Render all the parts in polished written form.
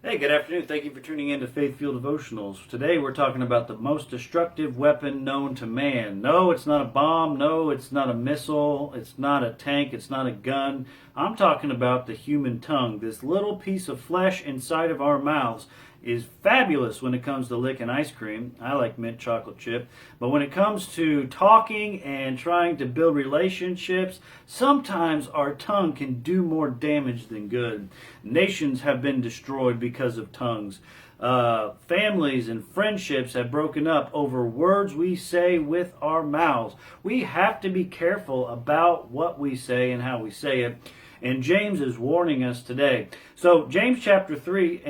Hey, good afternoon. Thank you for tuning in to Faith Fuel Devotionals. Today we're talking about the most destructive weapon known to man. No, it's not a bomb. No, it's not a missile. It's not a tank. It's not a gun. I'm talking about the human tongue. This little piece of flesh inside of our mouths is fabulous when it comes to licking ice cream. I like mint chocolate chip. But when it comes to talking and trying to build relationships, sometimes our tongue can do more damage than good. Nations have been destroyed because of tongues. Families and friendships have broken up over words we say with our mouths. We have to be careful about what we say and how we say it. And James is warning us today. So James chapter 3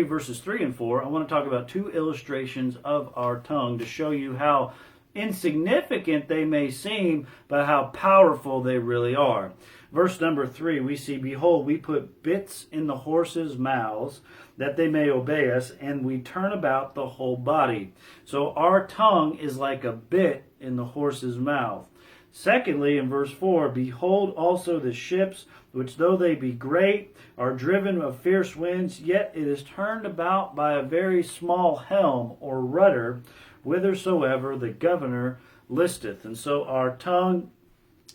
verses 3 and 4, I want to talk about two illustrations of our tongue to show you how insignificant they may seem, but how powerful they really are. Verse number 3, we see, "Behold, we put bits in the horses' mouths, that they may obey us, and we turn about the whole body." So our tongue is like a bit in the horse's mouth. Secondly, in verse 4, "Behold also the ships, which though they be great, are driven of fierce winds, yet it is turned about by a very small helm or rudder, whithersoever the governor listeth." And so our tongue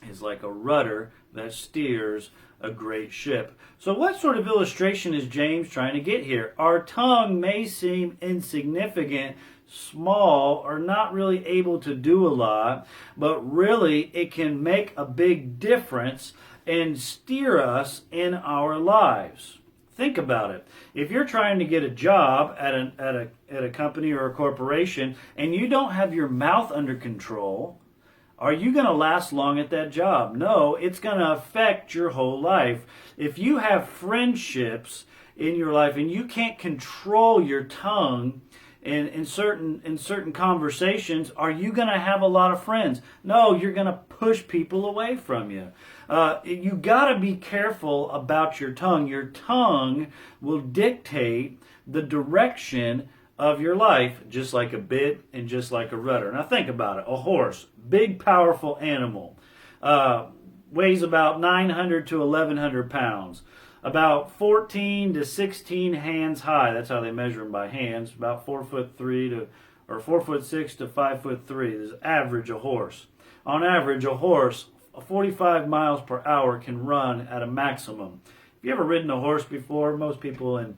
is like a rudder that steers a great ship. So what sort of illustration is James trying to get here? Our tongue may seem insignificant, small, or not really able to do a lot, but really it can make a big difference and steer us in our lives. Think about it. If you're trying to get a job at a company or a corporation and you don't have your mouth under control, are you going to last long at that job? No, it's going to affect your whole life. If you have friendships in your life and you can't control your tongue in certain conversations, are you going to have a lot of friends? No, you're going to push people away from you. You got to be careful about your tongue. Your tongue will dictate the direction of your life, just like a bit and just like a rudder. Now think about it. A horse, big, powerful animal, weighs about 900 to 1,100 pounds, about 14 to 16 hands high. That's how they measure them by hands. About 4'6" to 5'3". This is average a horse. On average, a horse 45 miles per hour can run at a maximum. If you ever ridden a horse before, most people in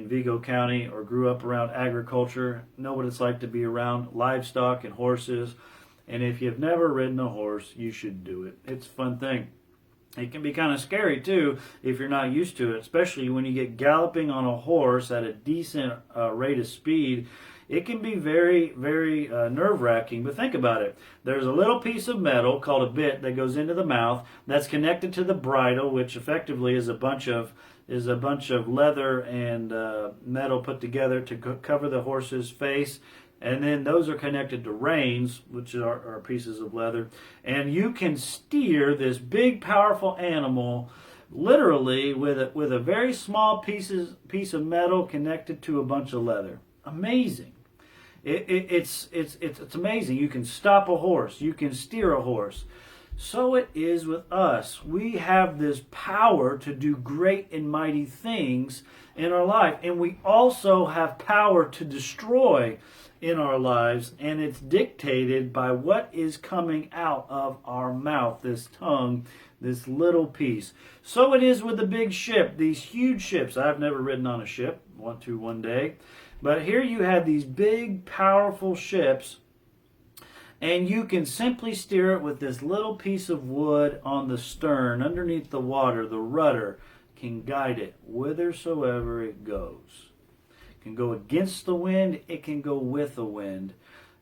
Vigo County or grew up around agriculture know what it's like to be around livestock and horses. And if you've never ridden a horse, you should do it. It's a fun thing. It can be kind of scary too if you're not used to it, especially when you get galloping on a horse at a decent rate of speed. It can be very, very nerve-wracking, but think about it. There's a little piece of metal called a bit that goes into the mouth that's connected to the bridle, which effectively is a bunch of leather and metal put together to cover the horse's face. And then those are connected to reins, which are pieces of leather. And you can steer this big, powerful animal literally with a very small piece of metal connected to a bunch of leather. Amazing. It's amazing. You can stop a horse. You can steer a horse. So it is with us. We have this power to do great and mighty things in our life. And we also have power to destroy in our lives. And it's dictated by what is coming out of our mouth, this tongue, this little piece. So it is with the big ship, these huge ships. I've never ridden on a ship. Want to one day. But here you have these big, powerful ships, and you can simply steer it with this little piece of wood on the stern. Underneath the water, the rudder can guide it whithersoever it goes. It can go against the wind. It can go with the wind.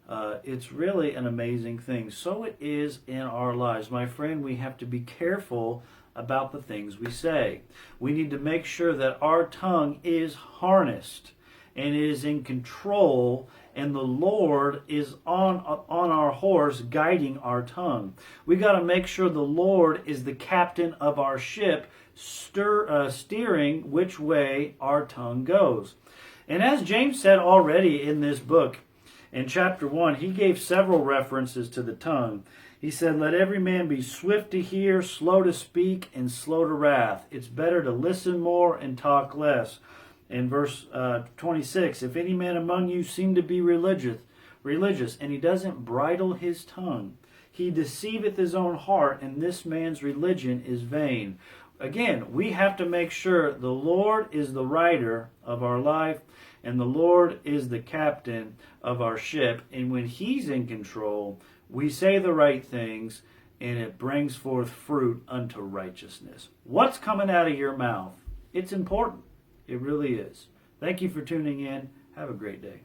It's really an amazing thing. So it is in our lives. My friend, we have to be careful about the things we say. We need to make sure that our tongue is harnessed and is in control, and the Lord is on our horse guiding our tongue. We got to make sure the Lord is the captain of our ship, steering which way our tongue goes. And as James said already in this book, in chapter 1, he gave several references to the tongue. He said, let every man be swift to hear, slow to speak, and slow to wrath. It's better to listen more and talk less. In verse 26, if any man among you seem to be religious, and he doesn't bridle his tongue, he deceiveth his own heart, and this man's religion is vain. Again, we have to make sure the Lord is the writer of our life, and the Lord is the captain of our ship. And when He's in control, we say the right things, and it brings forth fruit unto righteousness. What's coming out of your mouth? It's important. It really is. Thank you for tuning in. Have a great day.